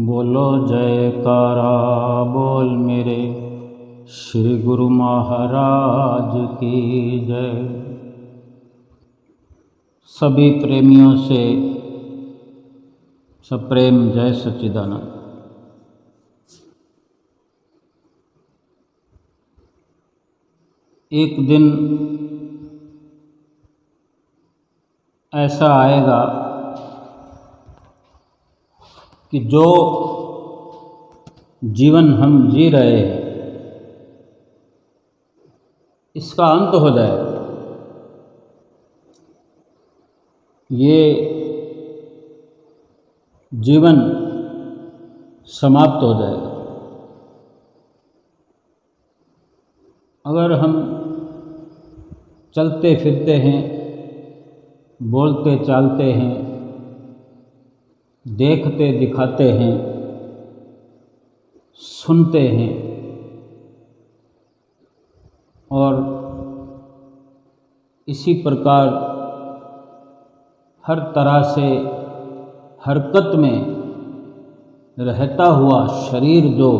बोलो जयकारा बोल मेरे श्री गुरु महाराज की जय। सभी प्रेमियों से सप्रेम जय सच्चिदानंद। एक दिन ऐसा आएगा कि जो जीवन हम जी रहे हैं इसका अंत हो जाएगा। ये जीवन समाप्त हो जाएगा। अगर हम चलते फिरते हैं, बोलते चालते हैं, देखते दिखाते हैं, सुनते हैं और इसी प्रकार हर तरह से हरकत में रहता हुआ शरीर जो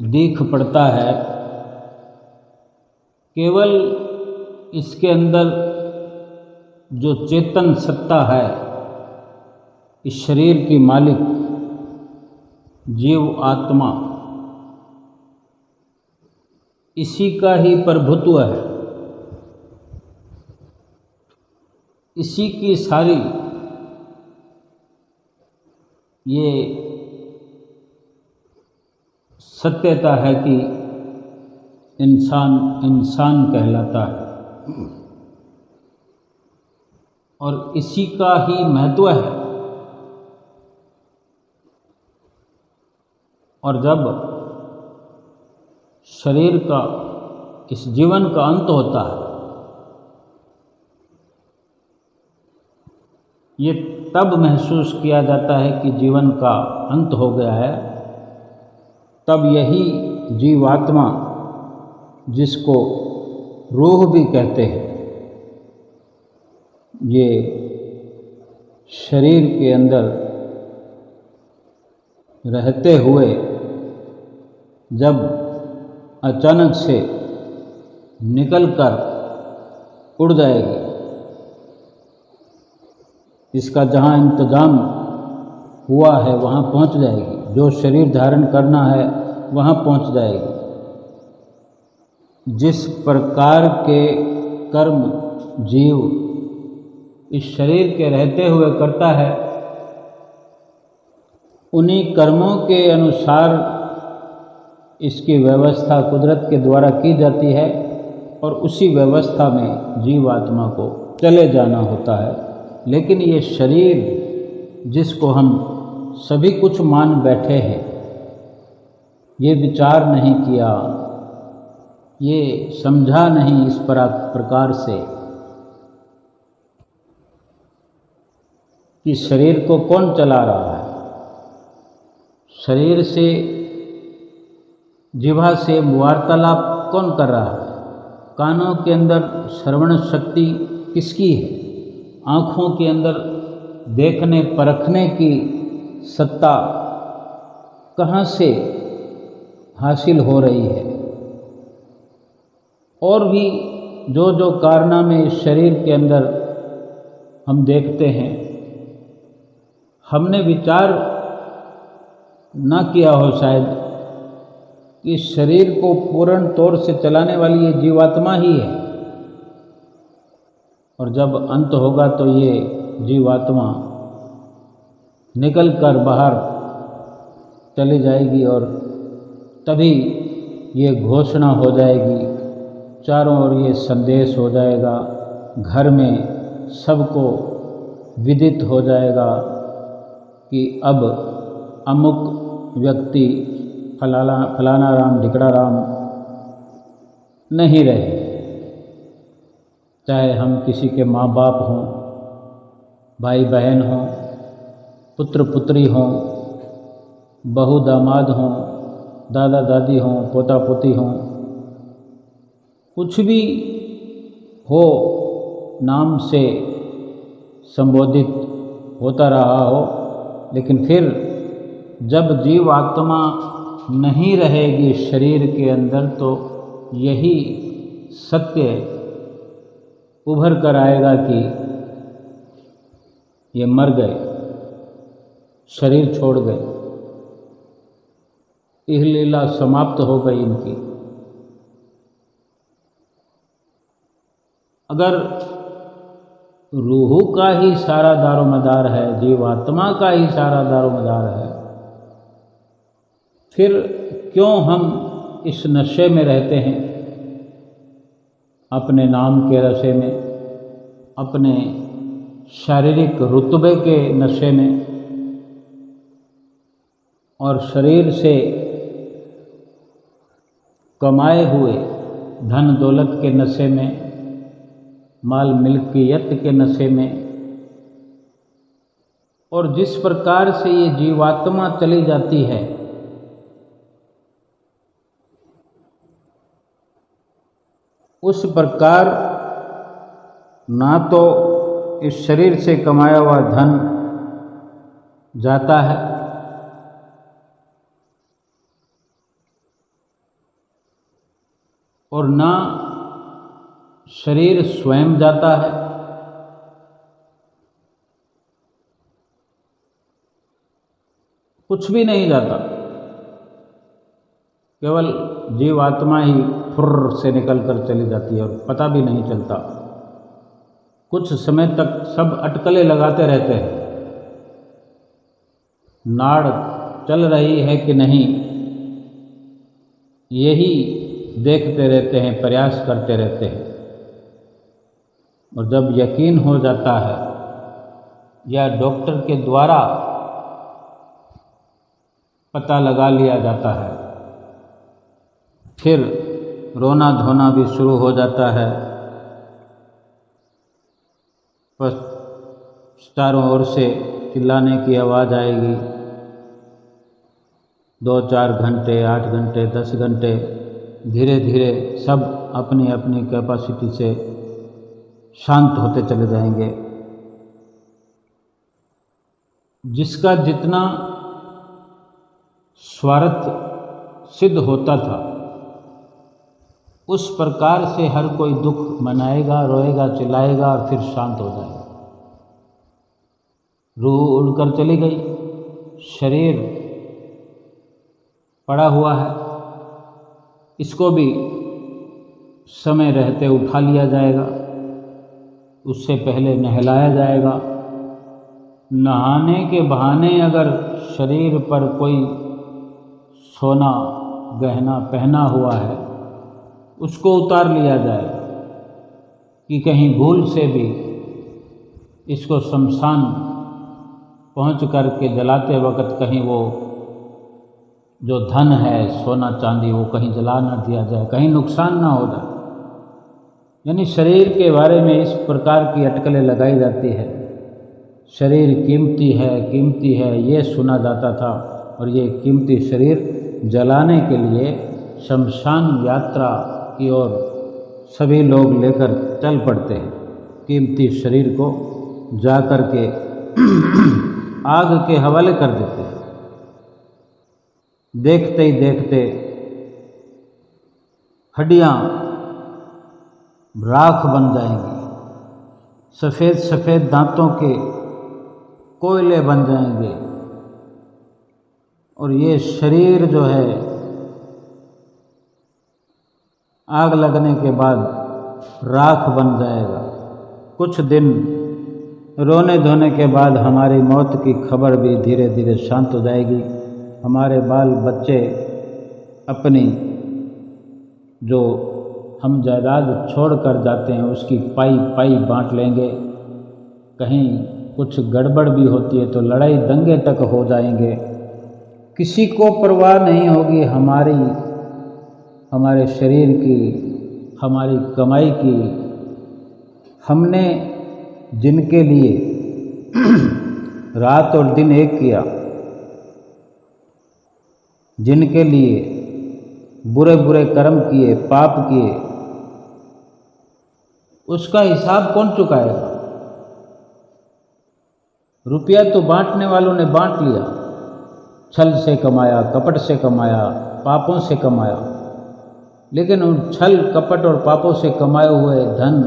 दिख पड़ता है, केवल इसके अंदर जो चेतन सत्ता है, इस शरीर की मालिक जीव आत्मा, इसी का ही प्रभुत्व है। इसी की सारी ये सत्यता है कि इंसान इंसान कहलाता है और इसी का ही महत्व है। और जब शरीर का, इस जीवन का अंत होता है, ये तब महसूस किया जाता है कि जीवन का अंत हो गया है। तब यही जीवात्मा, जिसको रूह भी कहते हैं, ये शरीर के अंदर रहते हुए जब अचानक से निकलकर उड़ जाएगी, इसका जहाँ इंतज़ाम हुआ है वहाँ पहुँच जाएगी, जो शरीर धारण करना है वहाँ पहुँच जाएगी। जिस प्रकार के कर्म जीव इस शरीर के रहते हुए करता है, उन्हीं कर्मों के अनुसार इसकी व्यवस्था कुदरत के द्वारा की जाती है और उसी व्यवस्था में जीवात्मा को चले जाना होता है। लेकिन ये शरीर, जिसको हम सभी कुछ मान बैठे हैं, ये विचार नहीं किया, ये समझा नहीं इस प्रकार से कि शरीर को कौन चला रहा है। शरीर से, जिह्वा से वार्तालाप कौन कर रहा है। कानों के अंदर श्रवण शक्ति किसकी है। आँखों के अंदर देखने परखने की सत्ता कहाँ से हासिल हो रही है। और भी जो जो कारनामे इस शरीर के अंदर हम देखते हैं, हमने विचार ना किया हो शायद कि इस शरीर को पूर्ण तौर से चलाने वाली ये जीवात्मा ही है। और जब अंत होगा तो ये जीवात्मा निकल कर बाहर चली जाएगी और तभी ये घोषणा हो जाएगी, चारों ओर ये संदेश हो जाएगा, घर में सबको विदित हो जाएगा कि अब अमुक व्यक्ति फलाना राम ढिकड़ा राम नहीं रहे। चाहे हम किसी के माँ बाप हों, भाई बहन हों, पुत्र पुत्री हों, बहू दामाद हों, दादा दादी हों, पोता पोती हों, कुछ भी हो, नाम से संबोधित होता रहा हो, लेकिन फिर जब जीव आत्मा नहीं रहेगी शरीर के अंदर तो यही सत्य उभर कर आएगा कि ये मर गए, शरीर छोड़ गए, यह लीला समाप्त हो गई इनकी। अगर रूह का ही सारा दारोमदार है, जीवात्मा का ही सारा दारोमदार है, फिर क्यों हम इस नशे में रहते हैं, अपने नाम के नशे में, अपने शारीरिक रुतबे के नशे में और शरीर से कमाए हुए धन दौलत के नशे में, माल मिल्कियत के नशे में। और जिस प्रकार से ये जीवात्मा चली जाती है, उस प्रकार ना तो इस शरीर से कमाया हुआ धन जाता है और ना शरीर स्वयं जाता है। कुछ भी नहीं जाता, केवल जीवात्मा ही फुर्र से निकल कर चली जाती है और पता भी नहीं चलता। कुछ समय तक सब अटकलें लगाते रहते हैं, नाड़ चल रही है कि नहीं यही देखते रहते हैं, प्रयास करते रहते हैं। और जब यकीन हो जाता है या डॉक्टर के द्वारा पता लगा लिया जाता है, फिर रोना धोना भी शुरू हो जाता है। बस चारों ओर से चिल्लाने की आवाज़ आएगी। 2-4 घंटे, 8 घंटे, 10 घंटे, धीरे धीरे सब अपनी अपनी कैपेसिटी से शांत होते चले जाएंगे। जिसका जितना स्वार्थ सिद्ध होता था, उस प्रकार से हर कोई दुख मनाएगा, रोएगा, चिल्लाएगा और फिर शांत हो जाएगा। रूह उड़कर चली गई, शरीर पड़ा हुआ है, इसको भी समय रहते उठा लिया जाएगा। उससे पहले नहलाया जाएगा। नहाने के बहाने अगर शरीर पर कोई सोना गहना पहना हुआ है, उसको उतार लिया जाए कि कहीं भूल से भी इसको शमशान पहुंच कर के जलाते वक़्त कहीं वो जो धन है, सोना चांदी, वो कहीं जला ना दिया जाए, कहीं नुकसान ना हो जाए। यानी शरीर के बारे में इस प्रकार की अटकलें लगाई जाती है। शरीर कीमती है ये सुना जाता था, और ये कीमती शरीर जलाने के लिए शमशान यात्रा की ओर सभी लोग लेकर चल पड़ते हैं। कीमती शरीर को जा कर के आग के हवाले कर देते हैं। देखते ही देखते हड्डियां राख बन जाएंगी, सफ़ेद सफ़ेद दांतों के कोयले बन जाएंगे, और ये शरीर जो है आग लगने के बाद राख बन जाएगा। कुछ दिन रोने धोने के बाद हमारी मौत की खबर भी धीरे धीरे शांत हो जाएगी। हमारे बाल बच्चे अपनी जो हम जायदाद छोड़ कर जाते हैं उसकी पाई पाई बांट लेंगे। कहीं कुछ गड़बड़ भी होती है तो लड़ाई दंगे तक हो जाएंगे। किसी को परवाह नहीं होगी हमारे शरीर की, हमारी कमाई की। हमने जिनके लिए रात और दिन एक किया, जिनके लिए बुरे बुरे कर्म किए, पाप किए, उसका हिसाब कौन चुकाएगा? रुपया तो बांटने वालों ने बांट लिया, छल से कमाया, कपट से कमाया, पापों से कमाया, लेकिन उन छल कपट और पापों से कमाए हुए धन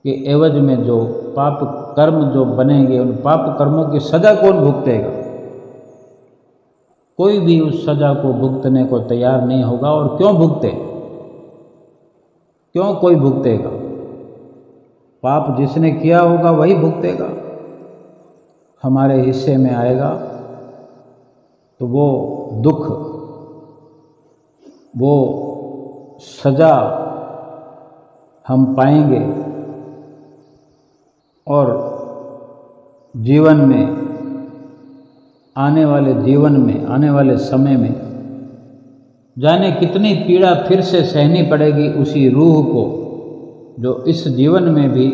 के एवज में जो पाप कर्म जो बनेंगे, उन पाप कर्मों की सज़ा कौन भुगतेगा? कोई भी उस सज़ा को भुगतने को तैयार नहीं होगा। और क्यों भुगते? क्यों कोई भुगतेगा? पाप जिसने किया होगा वही भुगतेगा। हमारे हिस्से में आएगा तो वो दुख, वो सज़ा हम पाएंगे। और जीवन में, आने वाले जीवन में, आने वाले समय में जाने कितनी पीड़ा फिर से सहनी पड़ेगी उसी रूह को जो इस जीवन में भी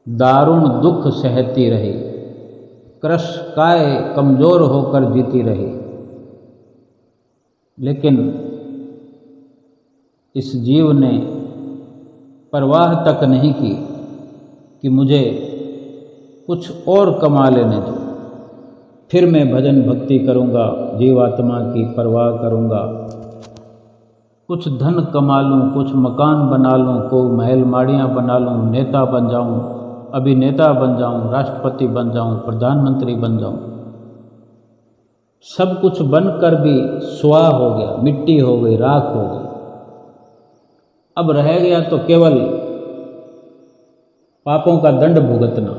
दारुण दुख सहती रही, क्रशकाय कमज़ोर होकर जीती रही। लेकिन इस जीव ने परवाह तक नहीं की कि मुझे कुछ और कमा लेने दो, फिर मैं भजन भक्ति करूँगा, जीवात्मा की परवाह करूँगा, कुछ धन कमा लूँ, कुछ मकान बना लूँ, कोई महल माड़ियाँ बना लूँ, नेता बन जाऊँ, अभिनेता बन जाऊँ, राष्ट्रपति बन जाऊँ, प्रधानमंत्री बन जाऊँ। सब कुछ बनकर भी स्वाह हो गया, मिट्टी हो गई, राख हो गई। अब रह गया तो केवल पापों का दंड भुगतना।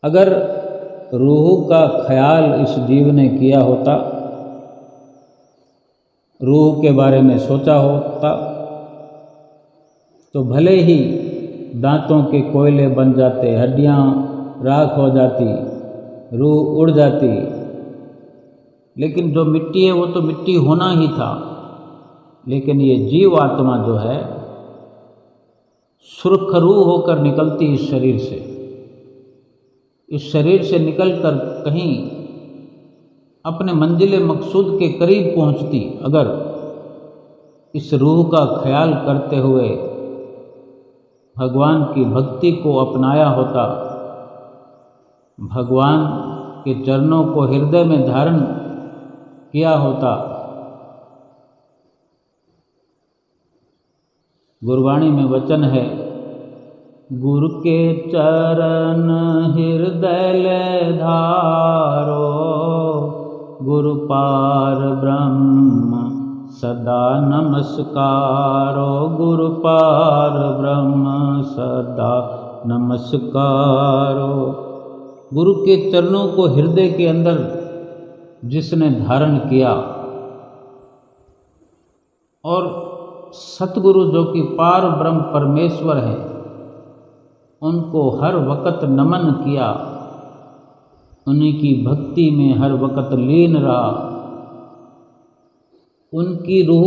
अगर रूह का ख्याल इस जीव ने किया होता, रूह के बारे में सोचा होता, तो भले ही दांतों के कोयले बन जाते, हड्डियां राख हो जाती, रूह उड़ जाती, लेकिन जो मिट्टी है वो तो मिट्टी होना ही था। लेकिन ये जीव आत्मा जो है सुरखरू होकर निकलती इस शरीर से, इस शरीर से निकलकर कहीं अपने मंजिल मकसूद के करीब पहुंचती अगर इस रूह का ख्याल करते हुए भगवान की भक्ति को अपनाया होता, भगवान के चरणों को हृदय में धारण किया होता। गुरबाणी में वचन है, गुरु के चरण हृदय ले धारो, गुरु पार ब्रह्म सदा नमस्कारो, गुरु पार ब्रह्म सदा नमस्कारो। गुरु के चरणों को हृदय के अंदर जिसने धारण किया और सतगुरु जो कि पार ब्रह्म परमेश्वर है उनको हर वक़्त नमन किया, उन्हीं की भक्ति में हर वक़्त लीन रहा, उनकी रूह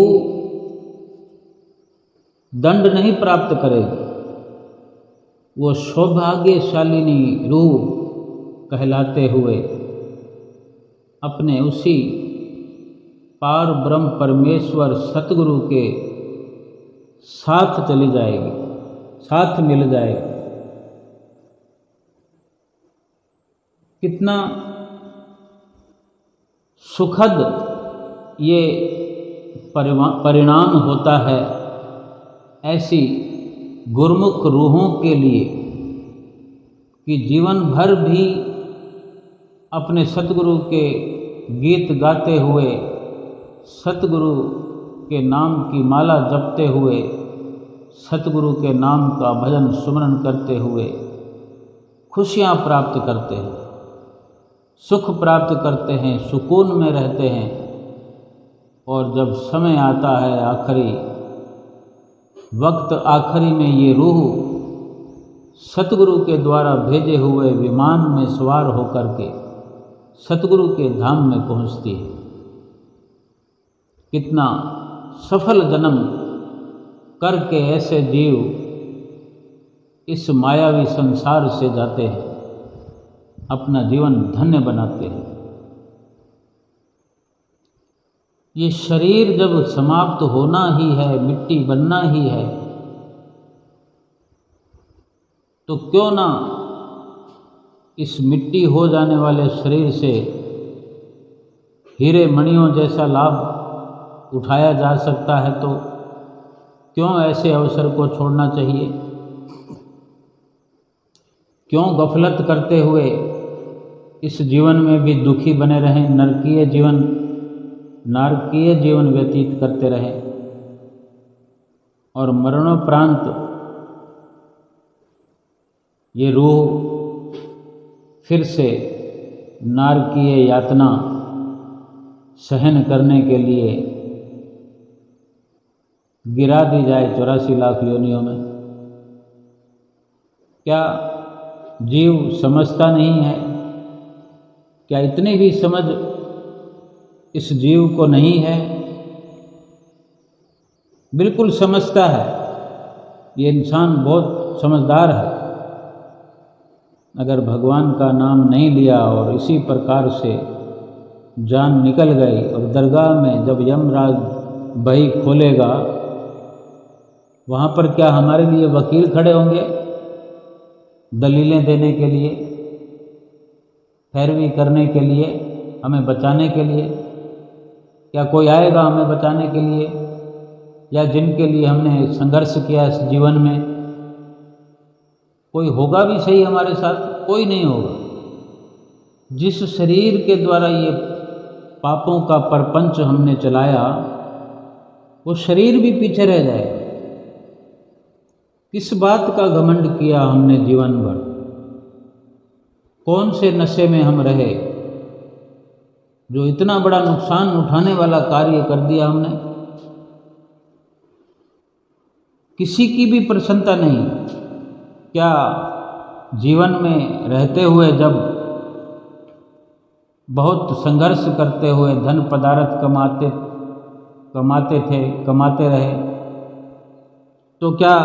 दंड नहीं प्राप्त करेगी, वो सौभाग्यशालिनी रूह कहलाते हुए अपने उसी पार ब्रह्म परमेश्वर सतगुरु के साथ चली जाएगी, साथ मिल जाएगी। कितना सुखद ये परिणाम होता है ऐसी गुरमुख रूहों के लिए कि जीवन भर भी अपने सतगुरु के गीत गाते हुए, सतगुरु के नाम की माला जपते हुए, सतगुरु के नाम का भजन सुमरन करते हुए खुशियाँ प्राप्त करते हैं, सुख प्राप्त करते हैं, सुकून में रहते हैं। और जब समय आता है आखिरी वक्त, आखिरी में ये रूह सतगुरु के द्वारा भेजे हुए विमान में सवार होकर के सतगुरु के धाम में पहुंचती है। कितना सफल जन्म करके ऐसे जीव इस मायावी संसार से जाते हैं, अपना जीवन धन्य बनाते हैं। ये शरीर जब समाप्त होना ही है, मिट्टी बनना ही है, तो क्यों ना इस मिट्टी हो जाने वाले शरीर से हीरे मणियों जैसा लाभ उठाया जा सकता है, तो क्यों ऐसे अवसर को छोड़ना चाहिए? क्यों गफलत करते हुए इस जीवन में भी दुखी बने रहें, नारकीय जीवन व्यतीत करते रहें और मरणोपरांत ये रूह फिर से नारकीय यातना सहन करने के लिए गिरा दी जाए 84 लाख योनियों में? क्या जीव समझता नहीं है? क्या इतनी भी समझ इस जीव को नहीं है? बिल्कुल समझता है। ये इंसान बहुत समझदार है। अगर भगवान का नाम नहीं लिया और इसी प्रकार से जान निकल गई और दरगाह में जब यमराज बही खोलेगा, वहाँ पर क्या हमारे लिए वकील खड़े होंगे दलीलें देने के लिए, पैरवी करने के लिए, हमें बचाने के लिए? क्या कोई आएगा हमें बचाने के लिए? या जिनके लिए हमने संघर्ष किया इस जीवन में, कोई होगा भी सही हमारे साथ? कोई नहीं होगा। जिस शरीर के द्वारा ये पापों का परपंच हमने चलाया, वो शरीर भी पीछे रह जाएगा। किस बात का घमंड किया हमने जीवन भर? कौन से नशे में हम रहे जो इतना बड़ा नुकसान उठाने वाला कार्य कर दिया हमने? किसी की भी प्रसन्नता नहीं। क्या जीवन में रहते हुए जब बहुत संघर्ष करते हुए धन पदार्थ कमाते रहे, तो क्या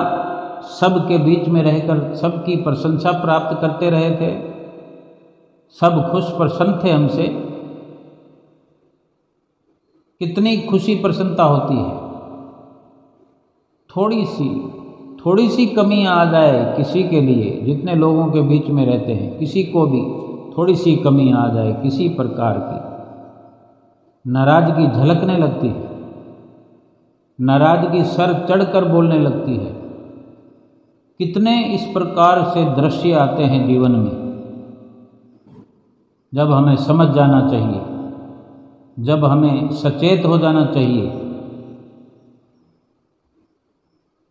सबके बीच में रहकर सबकी प्रशंसा प्राप्त करते रहे थे? सब खुश प्रसन्न थे हमसे? कितनी खुशी प्रसन्नता होती है। थोड़ी सी कमी आ जाए किसी के लिए, जितने लोगों के बीच में रहते हैं, किसी को भी थोड़ी सी कमी आ जाए किसी प्रकार की, नाराजगी झलकने लगती है, नाराजगी सर चढ़कर बोलने लगती है। कितने इस प्रकार से दृश्य आते हैं जीवन में, जब हमें समझ जाना चाहिए, जब हमें सचेत हो जाना चाहिए।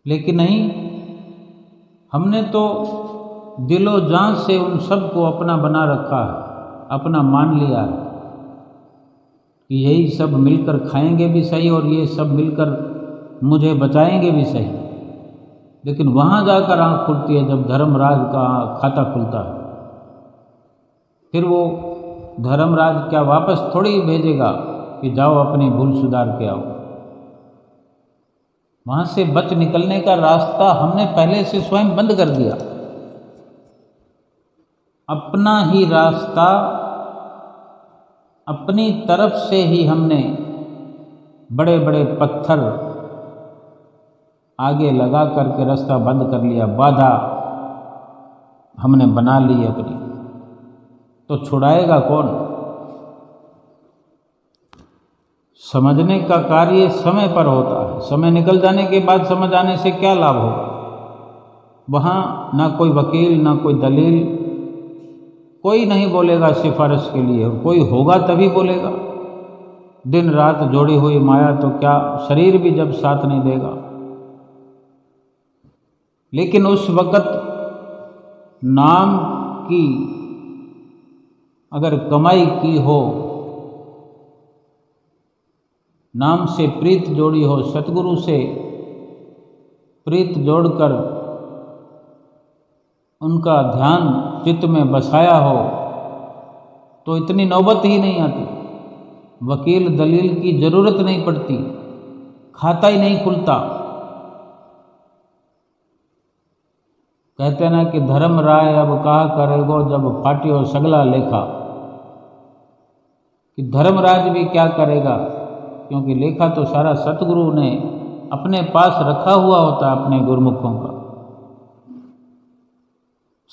लेकिन नहीं, हमने तो दिलो जान से उन सब को अपना बना रखा है, अपना मान लिया है कि यही सब मिलकर खाएंगे भी सही और ये सब मिलकर मुझे बचाएंगे भी सही। लेकिन वहाँ जाकर आँख खुलती है जब धर्मराज का खाता खुलता है। फिर वो धर्मराज क्या वापस थोड़ी भेजेगा कि जाओ अपनी भूल सुधार के आओ। वहाँ से बच निकलने का रास्ता हमने पहले से स्वयं बंद कर दिया। अपना ही रास्ता अपनी तरफ से ही हमने बड़े बड़े पत्थर आगे लगा करके रास्ता बंद कर लिया, बाधा हमने बना ली अपनी। तो छुड़ाएगा कौन? समझने का कार्य समय पर होता है। समय निकल जाने के बाद समझ आने से क्या लाभ होगा? वहाँ ना कोई वकील, ना कोई दलील, कोई नहीं बोलेगा सिफारिश के लिए। कोई होगा तभी बोलेगा। दिन रात जोड़ी हुई माया, तो क्या शरीर भी जब साथ नहीं देगा। लेकिन उस वक़्त नाम की अगर कमाई की हो, नाम से प्रीत जोड़ी हो, सतगुरु से प्रीत जोड़कर उनका ध्यान चित्त में बसाया हो, तो इतनी नौबत ही नहीं आती। वकील दलील की जरूरत नहीं पड़ती, खाता ही नहीं खुलता। कहते ना कि धर्म राय अब कहा करेगो जब फाटियो सगला लेखा, कि धर्मराज भी क्या करेगा, क्योंकि लेखा तो सारा सतगुरु ने अपने पास रखा हुआ होता है, अपने गुरुमुखों का।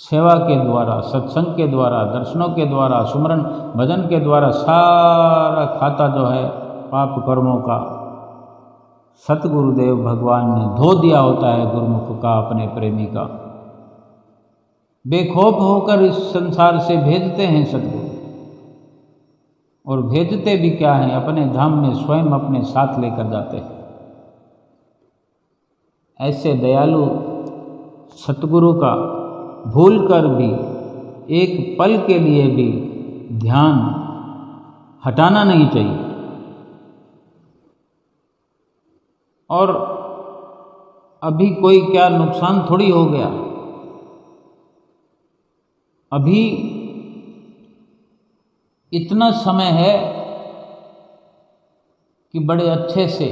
सेवा के द्वारा, सत्संग के द्वारा, दर्शनों के द्वारा, सुमरन भजन के द्वारा सारा खाता जो है पाप कर्मों का सतगुरुदेव भगवान ने धो दिया होता है गुरुमुख का, अपने प्रेमी का। बेखौफ होकर इस संसार से भेजते हैं सतगुरु, और भेजते भी क्या हैं, अपने धाम में स्वयं अपने साथ लेकर जाते हैं। ऐसे दयालु सतगुरु का भूल कर भी एक पल के लिए भी ध्यान हटाना नहीं चाहिए। और अभी कोई क्या नुकसान थोड़ी हो गया, अभी इतना समय है कि बड़े अच्छे से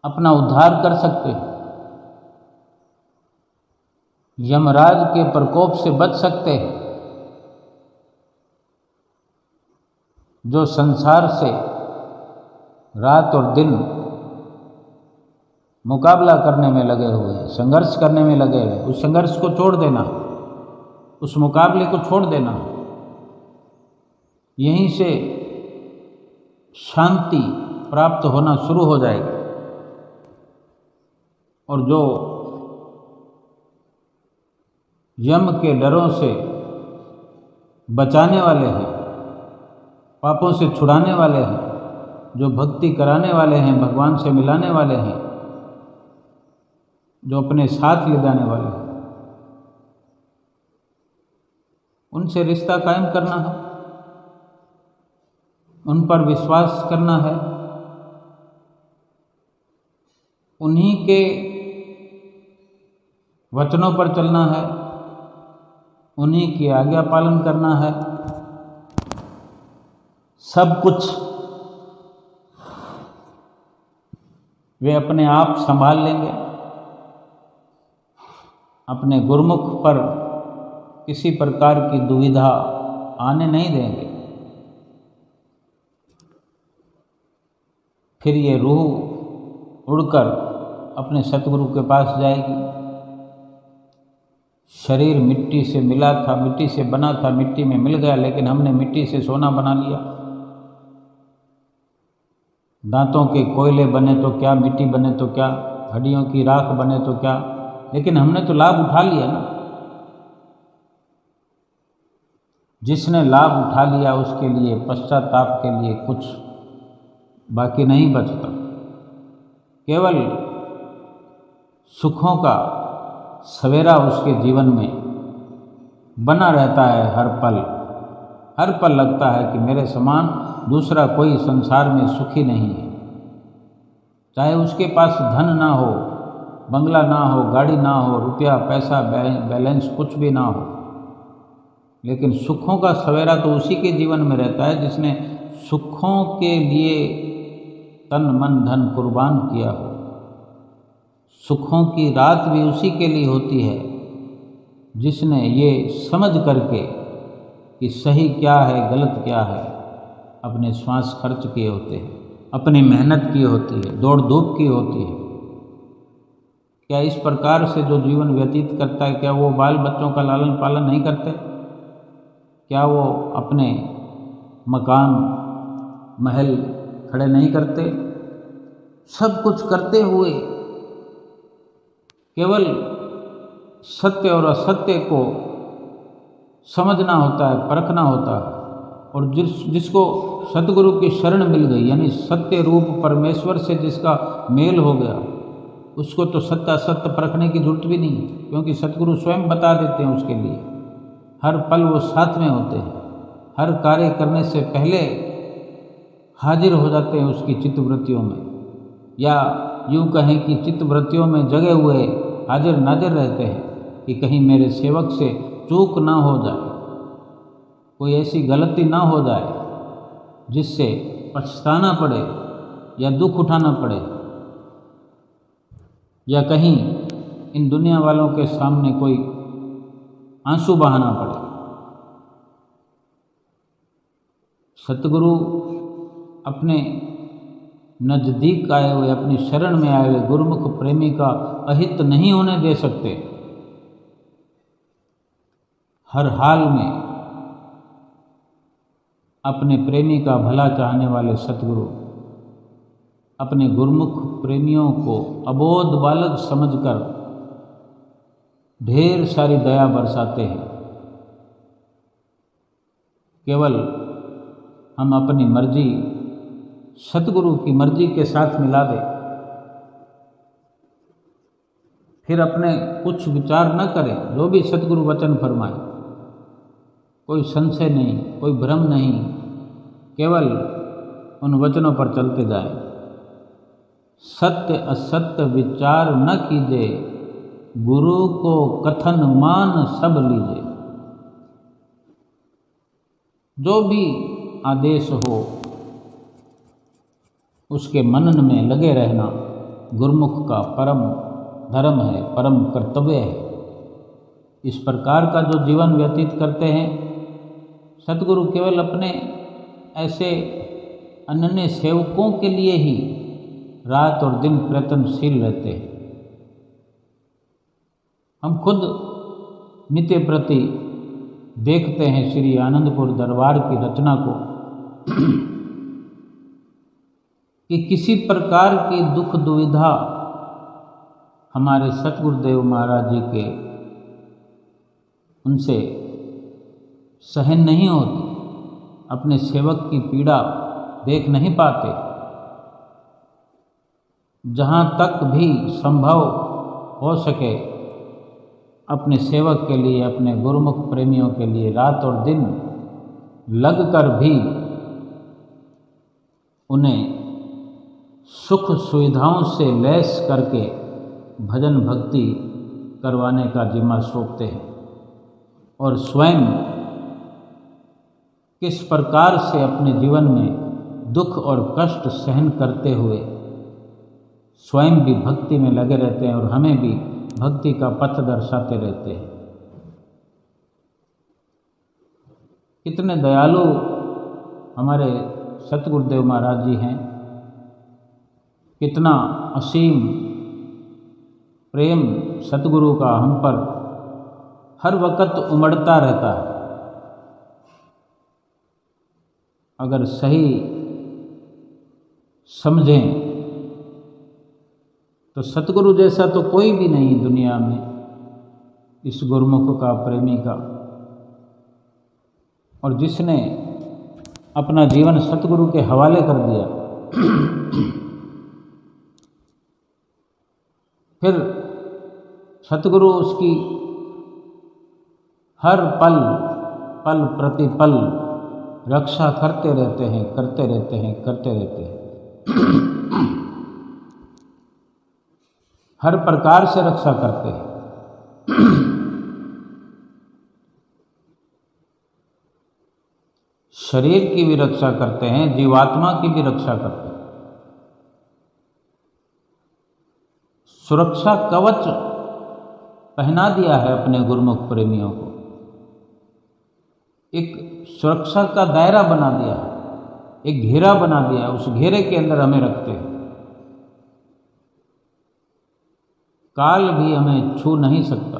अपना उद्धार कर सकते हैं, यमराज के प्रकोप से बच सकते हैं। जो संसार से रात और दिन मुकाबला करने में लगे हुए हैं, संघर्ष करने में लगे हुए, उस संघर्ष को छोड़ देना, उस मुकाबले को छोड़ देना। यहीं से शांति प्राप्त होना शुरू हो जाएगी। और जो यम के डरों से बचाने वाले हैं, पापों से छुड़ाने वाले हैं, जो भक्ति कराने वाले हैं, भगवान से मिलाने वाले हैं, जो अपने साथ ले जाने वाले हैं, उनसे रिश्ता कायम करना है, उन पर विश्वास करना है, उन्हीं के वचनों पर चलना है, उन्हीं की आज्ञा पालन करना है। सब कुछ वे अपने आप संभाल लेंगे। अपने गुरुमुख पर किसी प्रकार की दुविधा आने नहीं देंगे। फिर ये रूह उड़कर अपने सतगुरु के पास जाएगी। शरीर मिट्टी से मिला था, मिट्टी से बना था, मिट्टी में मिल गया, लेकिन हमने मिट्टी से सोना बना लिया। दांतों के कोयले बने तो क्या, मिट्टी बने तो क्या, हड्डियों की राख बने तो क्या, लेकिन हमने तो लाभ उठा लिया ना। जिसने लाभ उठा लिया उसके लिए पश्चाताप के लिए कुछ बाकी नहीं बचता। केवल सुखों का सवेरा उसके जीवन में बना रहता है। हर पल लगता है कि मेरे समान दूसरा कोई संसार में सुखी नहीं है। चाहे उसके पास धन ना हो, बंगला ना हो, गाड़ी ना हो, रुपया पैसा बैलेंस कुछ भी ना हो, लेकिन सुखों का सवेरा तो उसी के जीवन में रहता है जिसने सुखों के लिए तन मन धन कुर्बान किया हो। सुखों की रात भी उसी के लिए होती है जिसने ये समझ करके कि सही क्या है गलत क्या है अपने श्वास खर्च किए होते हैं, अपनी मेहनत की होती है, दौड़ धूप की होती है। क्या इस प्रकार से जो जीवन व्यतीत करता है, क्या वो बाल बच्चों का लालन पालन नहीं करते? क्या वो अपने मकान महल खड़े नहीं करते? सब कुछ करते हुए केवल सत्य और असत्य को समझना होता है, परखना होता है। और जिसको सतगुरु की शरण मिल गई, यानी सत्य रूप परमेश्वर से जिसका मेल हो गया, उसको तो सत्य असत्य परखने की जरूरत भी नहीं है, क्योंकि सतगुरु स्वयं बता देते हैं उसके लिए। हर पल वो साथ में होते हैं, हर कार्य करने से पहले हाजिर हो जाते हैं उसकी चित्तवृत्तियों में, या यूँ कहें कि चित्तवृत्तियों में जगे हुए हाजिर नाजिर रहते हैं कि कहीं मेरे सेवक से चूक ना हो जाए, कोई ऐसी गलती ना हो जाए जिससे पछताना पड़े या दुख उठाना पड़े, या कहीं इन दुनिया वालों के सामने कोई आंसू बहाना पड़े। सतगुरु अपने नज़दीक आए हुए, अपनी शरण में आए हुए गुरुमुख प्रेमी का अहित नहीं होने दे सकते। हर हाल में अपने प्रेमी का भला चाहने वाले सतगुरु अपने गुरुमुख प्रेमियों को अबोध बालक समझकर ढेर सारी दया बरसाते हैं। केवल हम अपनी मर्जी सतगुरु की मर्जी के साथ मिला दें, फिर अपने कुछ विचार न करें, जो भी सतगुरु वचन फरमाए, कोई संशय नहीं, कोई भ्रम नहीं, केवल उन वचनों पर चलते जाएं। सत्य असत्य विचार न कीजिए, गुरु को कथन मान सब लीजिए। जो भी आदेश हो उसके मनन में लगे रहना गुरुमुख का परम धर्म है, परम कर्तव्य है। इस प्रकार का जो जीवन व्यतीत करते हैं सतगुरु केवल अपने ऐसे अनन्य सेवकों के लिए ही रात और दिन प्रयत्नशील रहते हैं। हम खुद नित्य प्रति देखते हैं श्री आनंदपुर दरबार की रचना को कि किसी प्रकार की दुख दुविधा हमारे सतगुरुदेव महाराज जी के उनसे सहन नहीं होती, अपने सेवक की पीड़ा देख नहीं पाते। जहाँ तक भी संभव हो सके अपने सेवक के लिए, अपने गुरुमुख प्रेमियों के लिए रात और दिन लगकर भी उन्हें सुख सुविधाओं से लैस करके भजन भक्ति करवाने का जिम्मा सौंपते हैं और स्वयं किस प्रकार से अपने जीवन में दुख और कष्ट सहन करते हुए स्वयं भी भक्ति में लगे रहते हैं और हमें भी भक्ति का पथ दर्शाते रहते हैं। कितने दयालु हमारे सतगुरुदेव महाराज जी हैं, कितना असीम प्रेम सतगुरु का हम पर हर वक्त उमड़ता रहता है। अगर सही समझें तो सतगुरु जैसा तो कोई भी नहीं दुनिया में इस गुरुमुख का, प्रेमी का, और जिसने अपना जीवन सतगुरु के हवाले कर दिया। फिर सतगुरु उसकी हर पल पल प्रति पल रक्षा करते रहते हैं, करते रहते हैं, करते रहते हैं। हर प्रकार से रक्षा करते हैं। शरीर की भी रक्षा करते हैं, जीवात्मा की भी रक्षा करते हैं। सुरक्षा कवच पहना दिया है अपने गुरुमुख प्रेमियों को, एक सुरक्षा का दायरा बना दिया है, एक घेरा बना दिया है, उस घेरे के अंदर हमें रखते हैं। काल भी हमें छू नहीं सकता।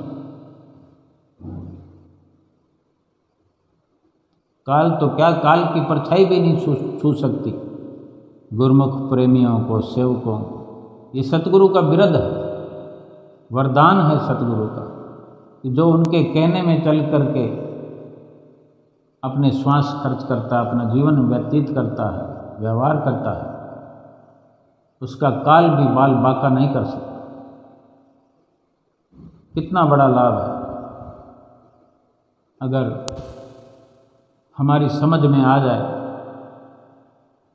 काल तो क्या, काल की परछाई भी नहीं छू सकती गुरुमुख प्रेमियों को, सेवकों को। ये सतगुरु का बिरद है, वरदान है सतगुरु का कि जो उनके कहने में चल करके अपने श्वास खर्च करता है, अपना जीवन व्यतीत करता है, व्यवहार करता है, उसका काल भी बाल बांका नहीं कर सकता। कितना बड़ा लाभ है अगर हमारी समझ में आ जाए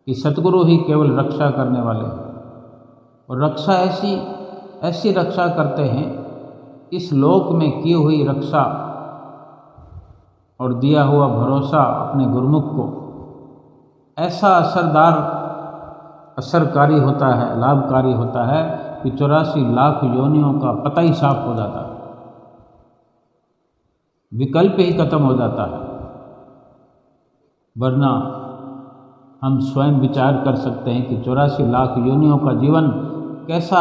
कि सतगुरु ही केवल रक्षा करने वाले हैं और रक्षा ऐसी रक्षा करते हैं, इस लोक में की हुई रक्षा और दिया हुआ भरोसा अपने गुरुमुख को ऐसा असरकारी होता है, लाभकारी होता है कि 84 लाख योनियों का पता ही साफ हो जाता है, विकल्प ही खत्म हो जाता है। वरना हम स्वयं विचार कर सकते हैं कि 84 लाख योनियों का जीवन कैसा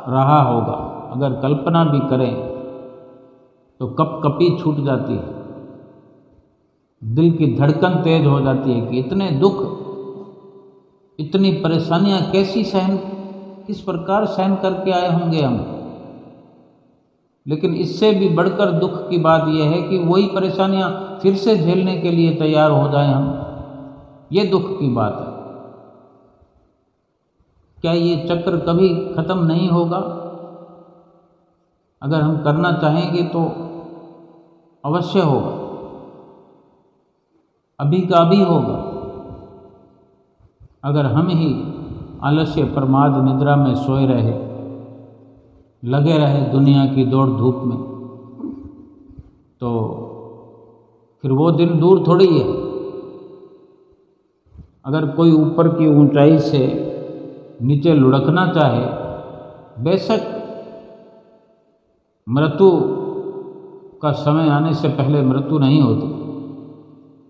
रहा होगा। अगर कल्पना भी करें तो कप कपी छूट जाती है। दिल की धड़कन तेज हो जाती है कि इतने दुख, इतनी परेशानियां कैसी सहन, किस प्रकार सहन करके आए होंगे हम। लेकिन इससे भी बढ़कर दुख की बात यह है कि वही परेशानियां फिर से झेलने के लिए तैयार हो जाएं हम। ये दुख की बात है। क्या ये चक्र कभी खत्म नहीं होगा? अगर हम करना चाहेंगे तो अवश्य होगा, अभी का अभी होगा। अगर हम ही आलस्य प्रमाद निद्रा में सोए रहे, लगे रहे दुनिया की दौड़ धूप में, तो फिर वो दिन दूर थोड़ी है। अगर कोई ऊपर की ऊंचाई से नीचे लुढ़कना चाहे, बेशक मृत्यु का समय आने से पहले मृत्यु नहीं होती,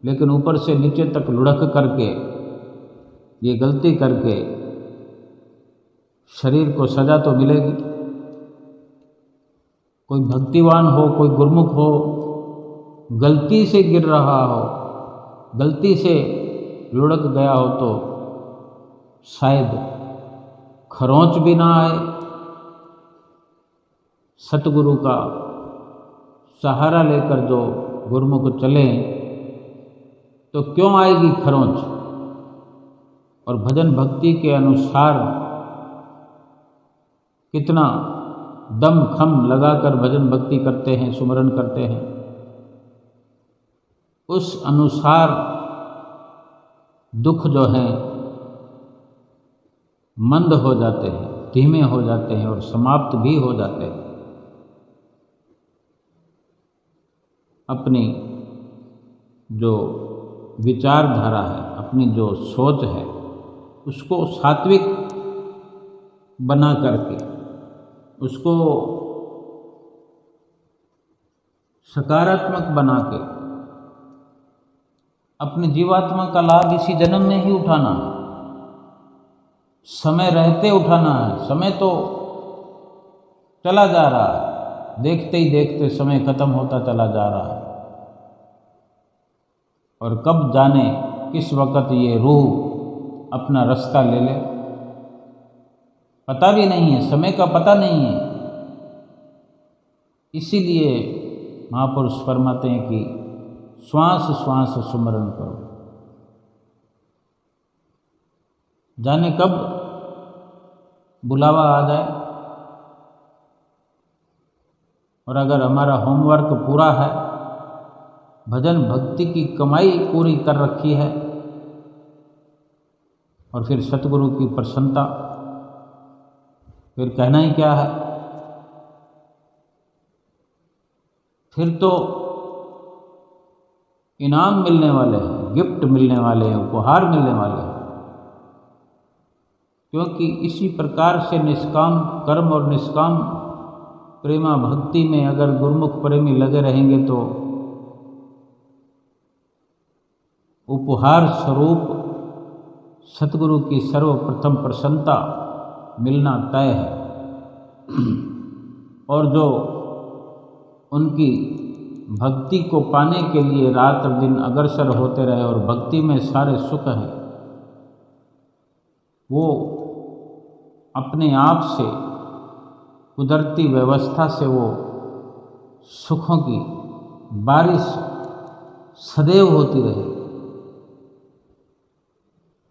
लेकिन ऊपर से नीचे तक लुढ़क करके, ये गलती करके शरीर को सजा तो मिलेगी। कोई भक्तिवान हो, कोई गुरमुख हो, गलती से गिर रहा हो, गलती से लुढ़क गया हो, तो शायद खरोंच भी ना आए। सतगुरु का सहारा लेकर जो गुरमुख चले तो क्यों आएगी खरोंच। और भजन भक्ति के अनुसार कितना दम खम लगाकर भजन भक्ति करते हैं, सुमरन करते हैं, उस अनुसार दुख जो हैं मंद हो जाते हैं, धीमे हो जाते हैं और समाप्त भी हो जाते हैं। अपनी जो विचारधारा है, अपनी जो सोच है, उसको सात्विक बना करके, उसको सकारात्मक बना के अपनी जीवात्मा का लाभ इसी जन्म में ही उठाना है, समय रहते उठाना है। समय तो चला जा रहा है, देखते ही देखते समय खत्म होता चला जा रहा है, और कब जाने किस वक़्त ये रूह अपना रास्ता ले ले, पता भी नहीं है, समय का पता नहीं है। इसीलिए महापुरुष फरमाते हैं कि श्वास श्वास सुमरन करो, जाने कब बुलावा आ जाए। और अगर हमारा होमवर्क पूरा है, भजन भक्ति की कमाई पूरी कर रखी है, और फिर सतगुरु की प्रसन्नता, फिर कहना ही क्या है। फिर तो इनाम मिलने वाले हैं, गिफ्ट मिलने वाले हैं, उपहार मिलने वाले हैं। क्योंकि इसी प्रकार से निष्काम कर्म और निष्काम प्रेमा भक्ति में अगर गुरुमुख प्रेमी लगे रहेंगे तो उपहार स्वरूप सतगुरु की सर्वप्रथम प्रसन्नता मिलना तय है। और जो उनकी भक्ति को पाने के लिए रात दिन अग्रसर होते रहे और भक्ति में सारे सुख हैं, वो अपने आप से कुदरती व्यवस्था से वो सुखों की बारिश सदैव होती रहे।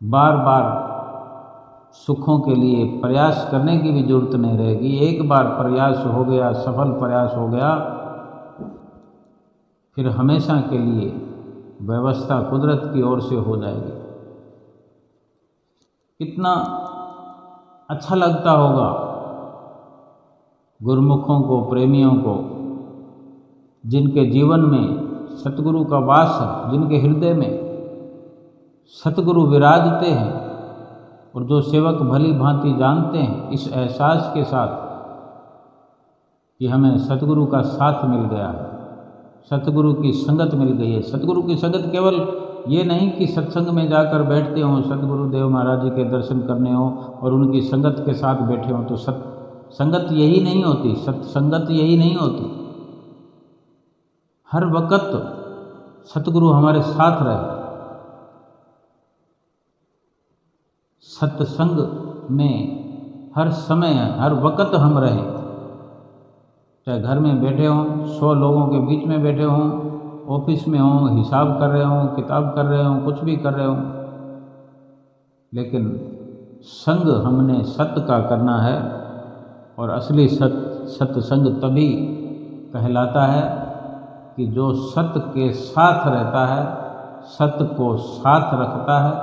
बार बार सुखों के लिए प्रयास करने की भी जरूरत नहीं रहेगी। एक बार प्रयास हो गया, सफल प्रयास हो गया, फिर हमेशा के लिए व्यवस्था कुदरत की ओर से हो जाएगी। कितना अच्छा लगता होगा गुरुमुखों को, प्रेमियों को, जिनके जीवन में सतगुरु का वास है, जिनके हृदय में सतगुरु विराजते हैं, और जो सेवक भली भांति जानते हैं इस एहसास के साथ कि हमें सतगुरु का साथ मिल गया है, सतगुरु की संगत मिल गई है। सतगुरु की संगत केवल ये नहीं कि सत्संग में जाकर बैठते हों, सतगुरु देव महाराज जी के दर्शन करने हों और उनकी संगत के साथ बैठे हों, तो संगत यही नहीं होती, सत्संगत यही नहीं होती। हर वक्त सतगुरु हमारे साथ रहे, सत्संग में हर समय हर वक्त हम रहें, चाहे घर में बैठे हों, 100 लोगों के बीच में बैठे हों, ऑफिस में हों, हिसाब कर रहे हों, किताब कर रहे हों, कुछ भी कर रहे हों, लेकिन संग हमने सत्य का करना है। और असली सत्संग तभी कहलाता है कि जो सत्य के साथ रहता है, सत्य को साथ रखता है,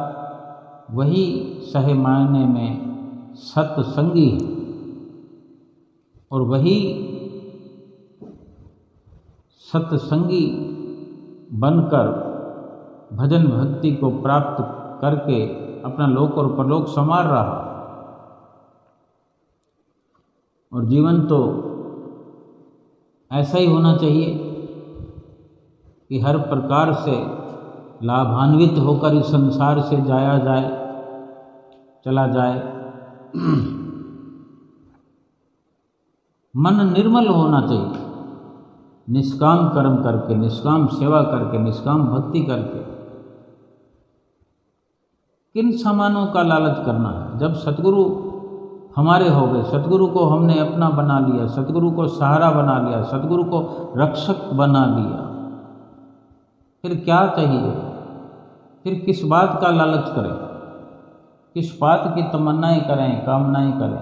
वही सही मायने में सत्संगी है। और वही सत्संगी बनकर भजन भक्ति को प्राप्त करके अपना लोक और परलोक संवार रहा। और जीवन तो ऐसा ही होना चाहिए कि हर प्रकार से लाभान्वित होकर इस संसार से जाया जाए, चला जाए। मन निर्मल होना चाहिए, निष्काम कर्म करके, निष्काम सेवा करके, निष्काम भक्ति करके। किन सामानों का लालच करना है? जब सतगुरु हमारे हो गए, सतगुरु को हमने अपना बना लिया, सतगुरु को सहारा बना लिया, सतगुरु को रक्षक बना लिया, फिर क्या चाहिए? फिर किस बात का लालच करें, किस बात की तमन्नाएं करें, कामनाएं करें?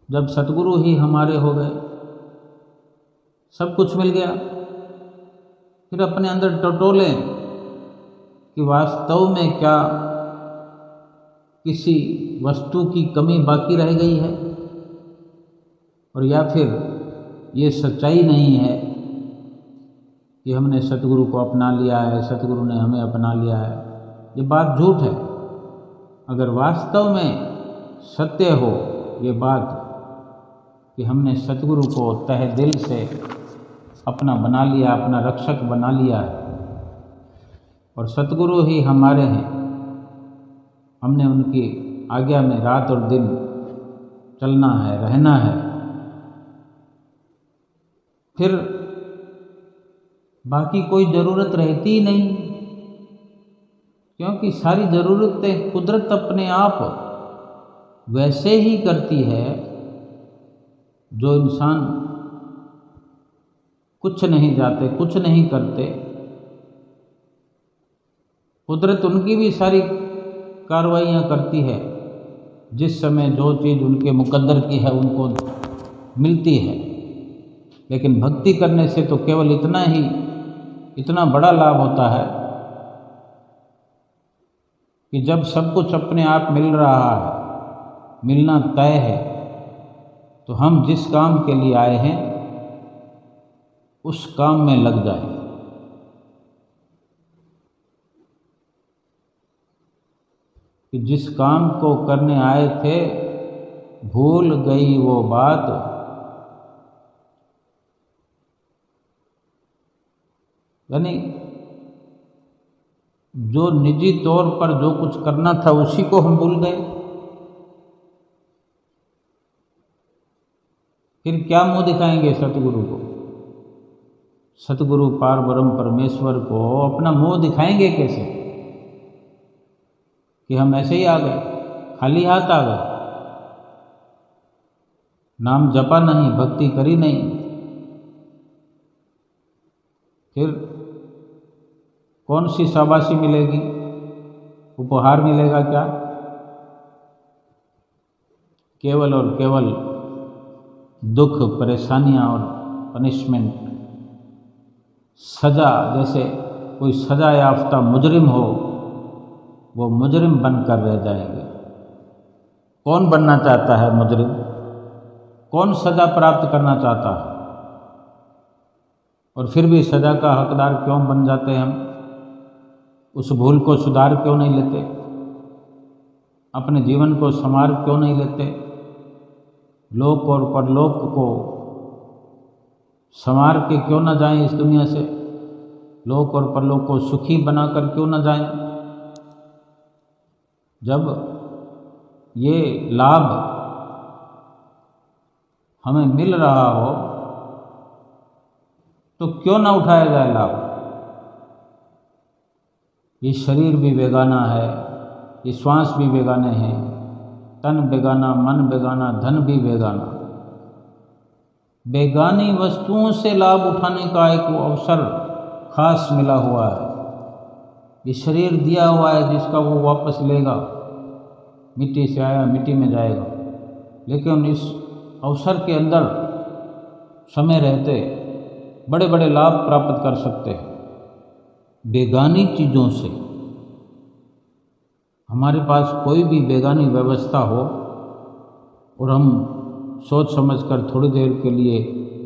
जब सतगुरु ही हमारे हो गए, सब कुछ मिल गया, फिर अपने अंदर टटोलें कि वास्तव में क्या किसी वस्तु की कमी बाकी रह गई है, और या फिर ये सच्चाई नहीं है कि हमने सतगुरु को अपना लिया है, सतगुरु ने हमें अपना लिया है। ये बात झूठ है। अगर वास्तव में सत्य हो ये बात कि हमने सतगुरु को तहे दिल से अपना बना लिया, अपना रक्षक बना लिया है, और सतगुरु ही हमारे हैं, हमने उनकी आज्ञा में रात और दिन चलना है, रहना है, फिर बाकी कोई ज़रूरत रहती ही नहीं, क्योंकि सारी ज़रूरतें कुदरत अपने आप वैसे ही करती है। जो इंसान कुछ नहीं जाते, कुछ नहीं करते, कुदरत उनकी भी सारी कार्रवाइयाँ करती है। जिस समय जो चीज़ उनके मुकद्दर की है उनको मिलती है। लेकिन भक्ति करने से तो केवल इतना बड़ा लाभ होता है कि जब सब कुछ अपने आप मिल रहा है, मिलना तय है, तो हम जिस काम के लिए आए हैं उस काम में लग जाए। कि जिस काम को करने आए थे भूल गई वो बात, यानी जो निजी तौर पर जो कुछ करना था उसी को हम भूल गए। फिर क्या मुंह दिखाएंगे सतगुरु को? सतगुरु पार ब्रह्म परमेश्वर को अपना मुंह दिखाएंगे कैसे कि हम ऐसे ही आ गए, खाली हाथ आ गए, नाम जपा नहीं, भक्ति करी नहीं? फिर कौन सी शाबाशी मिलेगी, उपहार मिलेगा क्या? केवल और केवल दुख, परेशानियां और पनिशमेंट, सजा। जैसे कोई सजा याफ्ता मुजरिम हो, वो मुजरिम बनकर रह जाएंगे। कौन बनना चाहता है मुजरिम? कौन सजा प्राप्त करना चाहता है? और फिर भी सजा का हकदार क्यों बन जाते हैं हम? उस भूल को सुधार क्यों नहीं लेते? अपने जीवन को संवार क्यों नहीं लेते? लोक और परलोक को संवार के क्यों न जाएं इस दुनिया से? लोक और परलोक को सुखी बनाकर क्यों न जाएं? जब ये लाभ हमें मिल रहा हो तो क्यों ना उठाया जाए लाभ। ये शरीर भी बेगाना है, ये श्वास भी बेगाने हैं, तन बेगाना, मन बेगाना, धन भी बेगाना। बेगानी वस्तुओं से लाभ उठाने का एक अवसर खास मिला हुआ है। ये शरीर दिया हुआ है जिसका वो वापस लेगा, मिट्टी से आया मिट्टी में जाएगा, लेकिन इस अवसर के अंदर समय रहते बड़े बड़े लाभ प्राप्त कर सकते हैं। बेगानी चीज़ों से हमारे पास कोई भी बेगानी व्यवस्था हो और हम सोच समझकर थोड़ी देर के लिए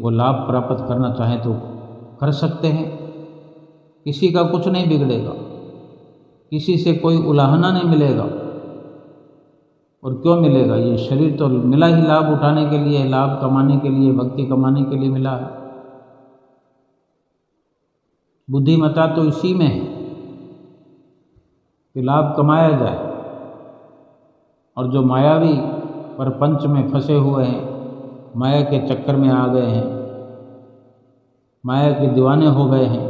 वो लाभ प्राप्त करना चाहें तो कर सकते हैं। किसी का कुछ नहीं बिगड़ेगा, किसी से कोई उलाहना नहीं मिलेगा। और क्यों मिलेगा? ये शरीर तो मिला ही लाभ उठाने के लिए, लाभ कमाने के लिए, भक्ति कमाने के लिए मिला है। बुद्धिमत्ता तो इसी में है कि लाभ कमाया जाए। और जो मायावी परपंच में फंसे हुए हैं, माया के चक्कर में आ गए हैं, माया के दीवाने हो गए हैं,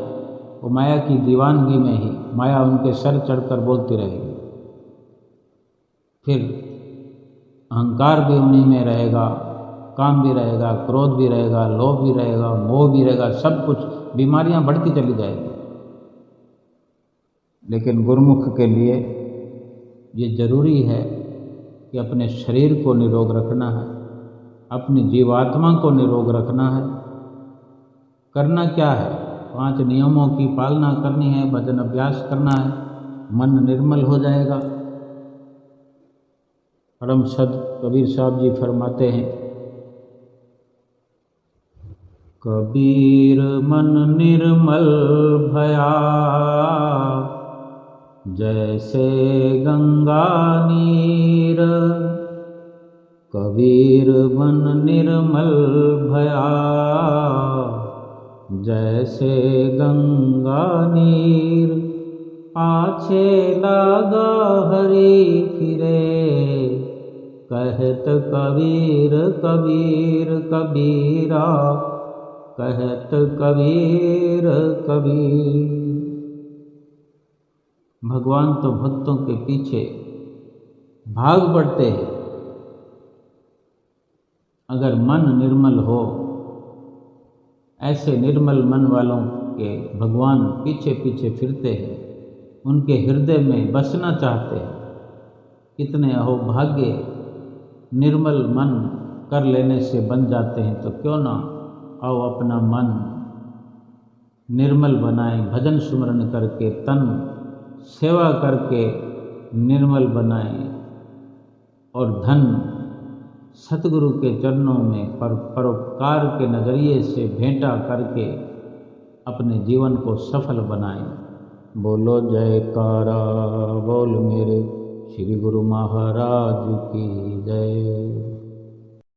वो माया की दीवानगी में ही माया उनके सर चढ़कर बोलती रहेगी। फिर अहंकार भी उन्हीं में रहेगा, काम भी रहेगा, क्रोध भी रहेगा, लोभ भी रहेगा, मोह भी रहेगा, सब कुछ बीमारियां बढ़ती चली जाएगी। लेकिन गुरुमुख के लिए ये जरूरी है कि अपने शरीर को निरोग रखना है, अपनी जीवात्मा को निरोग रखना है। करना क्या है? 5 नियमों की पालना करनी है, भजन अभ्यास करना है, मन निर्मल हो जाएगा। परम सद कबीर साहब जी फरमाते हैं, कबीर मन निर्मल भया, जैसे गंगा नीर। कबीर मन निर्मल भया, जैसे गंगा नीर। पाछे लागा हरि फिरे, कहत कबीर कबीर कबीरा, कहत कबीर कबीर। भगवान तो भक्तों के पीछे भाग पड़ते हैं। अगर मन निर्मल हो, ऐसे निर्मल मन वालों के भगवान पीछे पीछे फिरते हैं, उनके हृदय में बसना चाहते हैं। कितने अहोभाग्य निर्मल मन कर लेने से बन जाते हैं। तो क्यों ना आओ अपना मन निर्मल बनाएं, भजन सुमरन करके, तन सेवा करके निर्मल बनाएं, और धन सतगुरु के चरणों में परोपकार के नज़रिए से भेंटा करके अपने जीवन को सफल बनाएं। बोलो जयकारा बोल मेरे श्री गुरु महाराज की जय।